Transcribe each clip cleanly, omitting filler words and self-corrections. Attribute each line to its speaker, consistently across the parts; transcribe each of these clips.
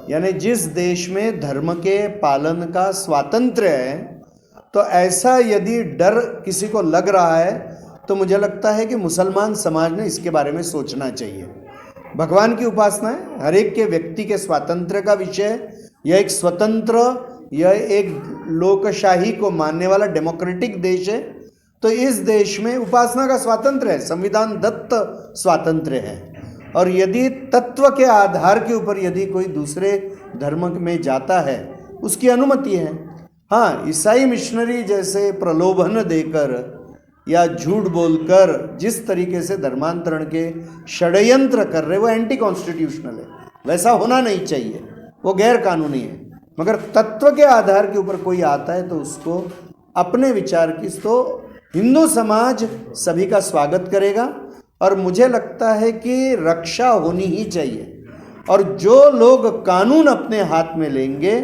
Speaker 1: यानी जिस देश में धर्म के पालन का स्वातंत्र्य है, तो ऐसा यदि डर किसी को लग रहा है तो मुझे लगता है कि मुसलमान समाज ने इसके बारे में सोचना चाहिए। भगवान की उपासना है, हर एक के व्यक्ति के स्वातंत्र्य का विषय। यह एक स्वतंत्र, यह एक लोकशाही को मानने वाला डेमोक्रेटिक देश है। तो इस देश में उपासना का स्वातंत्र्य है, संविधान दत्त स्वातंत्र्य है। और यदि तत्व के आधार के ऊपर यदि कोई दूसरे धर्म में जाता है, उसकी अनुमति है। हाँ, ईसाई मिशनरी जैसे प्रलोभन देकर या झूठ बोलकर जिस तरीके से धर्मांतरण के षड्यंत्र कर रहे, वो एंटी कॉन्स्टिट्यूशनल है, वैसा होना नहीं चाहिए, वो गैर कानूनी है। मगर तत्व के आधार के ऊपर कोई आता है तो उसको अपने विचार की, तो हिंदू समाज सभी का स्वागत करेगा। और मुझे लगता है कि रक्षा होनी ही चाहिए। और जो लोग कानून अपने हाथ में लेंगे,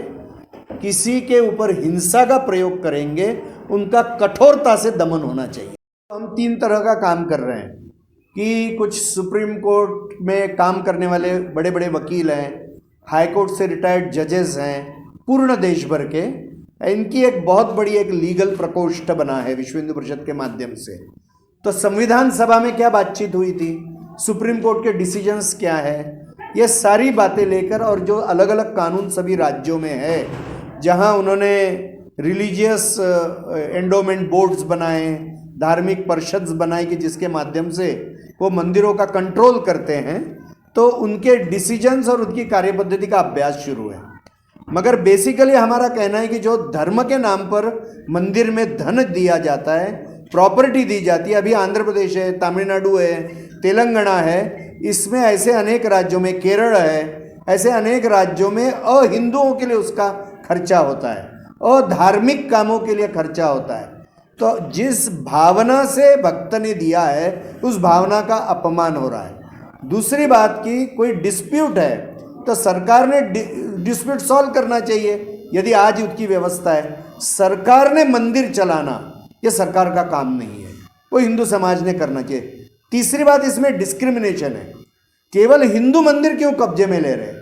Speaker 1: किसी के ऊपर हिंसा का प्रयोग करेंगे, उनका कठोरता से दमन होना चाहिए। हम 3 तरह का काम कर रहे हैं कि कुछ सुप्रीम कोर्ट में काम करने वाले बड़े बड़े वकील हैं, हाई कोर्ट से रिटायर्ड जजेस हैं, पूर्ण देश भर के। इनकी एक बहुत बड़ी एक लीगल प्रकोष्ठ बना है विश्व हिंदू परिषद के माध्यम से। तो संविधान सभा में क्या बातचीत हुई थी, सुप्रीम कोर्ट के डिसीजंस क्या है, ये सारी बातें लेकर, और जो अलग अलग कानून सभी राज्यों में है, जहां उन्होंने रिलीजियस एंडोमेंट बोर्ड्स बनाए, धार्मिक परिषद बनाई कि जिसके माध्यम से वो मंदिरों का कंट्रोल करते हैं, तो उनके डिसीजंस और उनकी कार्यपद्धति का अभ्यास शुरू है। मगर बेसिकली हमारा कहना है कि जो धर्म के नाम पर मंदिर में धन दिया जाता है, प्रॉपर्टी दी जाती है, अभी आंध्र प्रदेश है, तमिलनाडु है, तेलंगाना है, इसमें ऐसे अनेक राज्यों में, केरल है, ऐसे अनेक राज्यों में अहिंदुओं के लिए उसका खर्चा होता है, अधार्मिक कामों के लिए खर्चा होता है। तो जिस भावना से भक्त ने दिया है, उस भावना का अपमान हो रहा है। दूसरी बात की कोई डिस्प्यूट है तो सरकार ने डिस्प्यूट सॉल्व करना चाहिए। यदि आज उसकी व्यवस्था है, सरकार ने मंदिर चलाना, ये सरकार का काम नहीं है, वो हिंदू समाज ने करना चाहिए। तीसरी बात, इसमें डिस्क्रिमिनेशन है। केवल हिंदू मंदिर क्यों कब्जे में ले रहे हैं?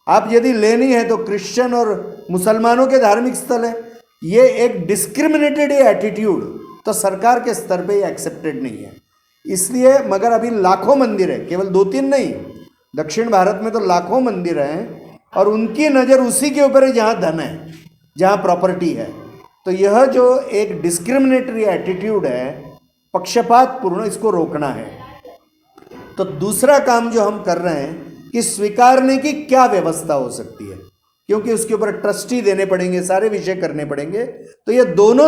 Speaker 1: आप यदि लेनी है तो क्रिश्चियन और मुसलमानों के धार्मिक स्थल है। ये एक डिस्क्रिमिनेटेड एटीट्यूड तो सरकार के स्तर पे एक्सेप्टेड नहीं है। इसलिए, मगर अभी लाखों मंदिर है, केवल 2-3 नहीं, दक्षिण भारत में तो लाखों मंदिर हैं, और उनकी नज़र उसी के ऊपर है जहाँ धन है, जहाँ प्रॉपर्टी है। तो यह जो एक डिस्क्रिमिनेटरी एटीट्यूड है, पक्षपातपूर्ण, इसको रोकना है। तो दूसरा काम जो हम कर रहे हैं कि स्वीकारने की क्या व्यवस्था हो सकती है, क्योंकि उसके ऊपर ट्रस्टी देने पड़ेंगे, सारे विषय करने पड़ेंगे। तो ये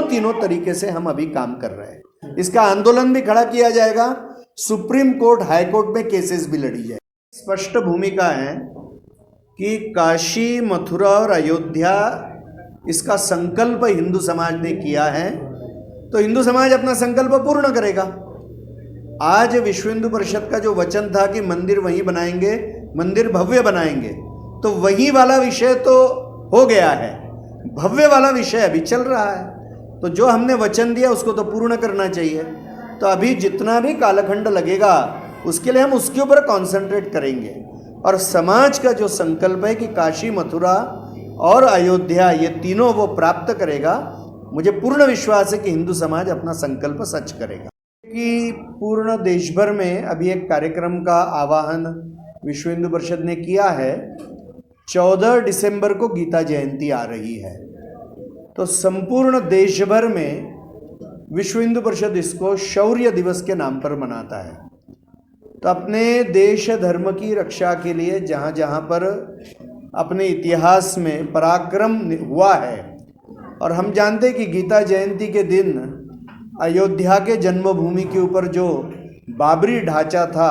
Speaker 1: तीनों तरीके से हम अभी काम कर रहे हैं। इसका आंदोलन भी खड़ा किया जाएगा, सुप्रीम कोर्ट, हाई कोर्ट में केसेस भी लड़ी जाए। स्पष्ट भूमिका है कि काशी, मथुरा और अयोध्या, इसका संकल्प हिंदू समाज ने किया है, तो हिंदू समाज अपना संकल्प पूर्ण करेगा। आज विश्व हिंदू परिषद का जो वचन था कि मंदिर वहीं बनाएंगे, मंदिर भव्य बनाएंगे, तो वही वाला विषय तो हो गया है, भव्य वाला विषय अभी चल रहा है। तो जो हमने वचन दिया उसको तो पूर्ण करना चाहिए। तो अभी जितना भी कालखंड लगेगा उसके लिए हम उसके ऊपर कॉन्सेंट्रेट करेंगे। और समाज का जो संकल्प है कि काशी, मथुरा और अयोध्या, ये तीनों वो प्राप्त करेगा, मुझे पूर्ण विश्वास है कि हिंदू समाज अपना संकल्प सच करेगा। कि पूर्ण देश भर में अभी एक कार्यक्रम का आवाहन विश्व हिंदू परिषद ने किया है। 14 दिसंबर को गीता जयंती आ रही है, तो संपूर्ण देश भर में विश्व हिंदू परिषद इसको शौर्य दिवस के नाम पर मनाता है। तो अपने देश धर्म की रक्षा के लिए जहाँ जहाँ पर अपने इतिहास में पराक्रम हुआ है, और हम जानते हैं कि गीता जयंती के दिन अयोध्या के जन्मभूमि के ऊपर जो बाबरी ढांचा था,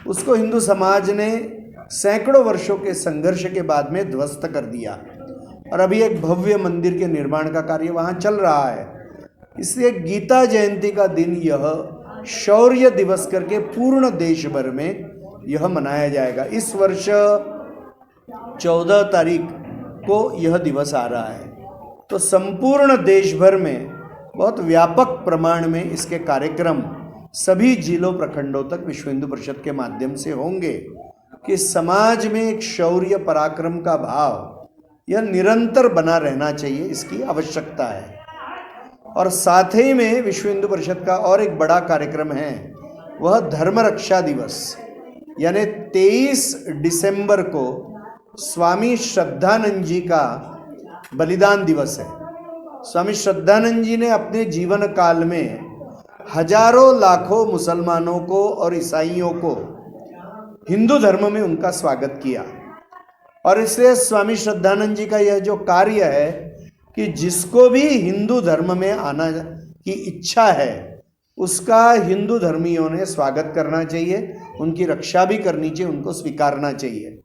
Speaker 1: उसको हिंदू समाज ने सैकड़ों वर्षों के संघर्ष के बाद में ध्वस्त कर दिया, और अभी एक भव्य मंदिर के निर्माण का कार्य वहाँ चल रहा है। इसलिए गीता जयंती का दिन यह शौर्य दिवस करके पूर्ण देश भर में यह मनाया जाएगा। इस वर्ष 14 तारीख को यह दिवस आ रहा है। तो संपूर्ण देश भर में बहुत व्यापक प्रमाण में इसके कार्यक्रम सभी जिलों, प्रखंडों तक विश्व हिंदू परिषद के माध्यम से होंगे। कि समाज में एक शौर्य पराक्रम का भाव यह निरंतर बना रहना चाहिए, इसकी आवश्यकता है। और साथ ही में विश्व हिंदू परिषद का और एक बड़ा कार्यक्रम है, वह धर्म रक्षा दिवस, यानी 23 दिसंबर को स्वामी श्रद्धानंद जी का बलिदान दिवस है। स्वामी श्रद्धानंद जी ने अपने जीवन काल में हजारों लाखों मुसलमानों को और ईसाइयों को हिंदू धर्म में उनका स्वागत किया। और इसलिए स्वामी श्रद्धानंद जी का यह जो कार्य है कि जिसको भी हिंदू धर्म में आना की इच्छा है उसका हिंदू धर्मियों ने स्वागत करना चाहिए, उनकी रक्षा भी करनी चाहिए, उनको स्वीकारना चाहिए।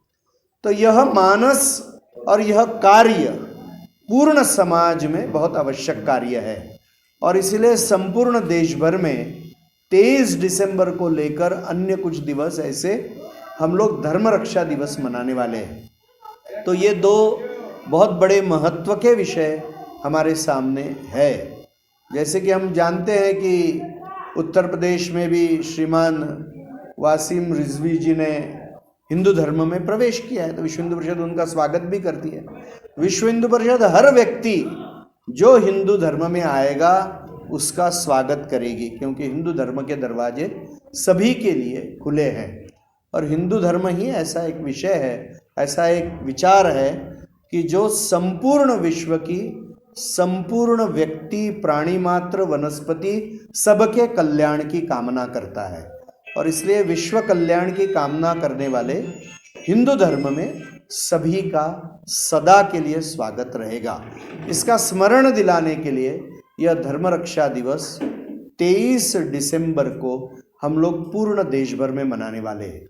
Speaker 1: तो यह मानस और यह कार्य पूर्ण समाज में बहुत आवश्यक कार्य है। और इसलिए संपूर्ण देश भर में 23 दिसंबर को लेकर अन्य कुछ दिवस ऐसे हम लोग धर्म रक्षा दिवस मनाने वाले हैं। तो ये दो बहुत बड़े महत्व के विषय हमारे सामने है। जैसे कि हम जानते हैं कि उत्तर प्रदेश में भी श्रीमान वासिम रिजवी जी ने हिंदू धर्म में प्रवेश किया है, तो विश्व हिंदू परिषद उनका स्वागत भी करती है। विश्व हिंदू परिषद हर व्यक्ति जो हिंदू धर्म में आएगा उसका स्वागत करेगी, क्योंकि हिंदू धर्म के दरवाजे सभी के लिए खुले हैं। और हिंदू धर्म ही ऐसा एक विषय है, ऐसा एक विचार है कि जो संपूर्ण विश्व की संपूर्ण व्यक्ति, प्राणी मात्र, वनस्पति सबके कल्याण की कामना करता है। और इसलिए विश्व कल्याण की कामना करने वाले हिंदू धर्म में सभी का सदा के लिए स्वागत रहेगा। इसका स्मरण दिलाने के लिए यह धर्म रक्षा दिवस 23 दिसंबर को हम लोग पूर्ण देश भर में मनाने वाले हैं।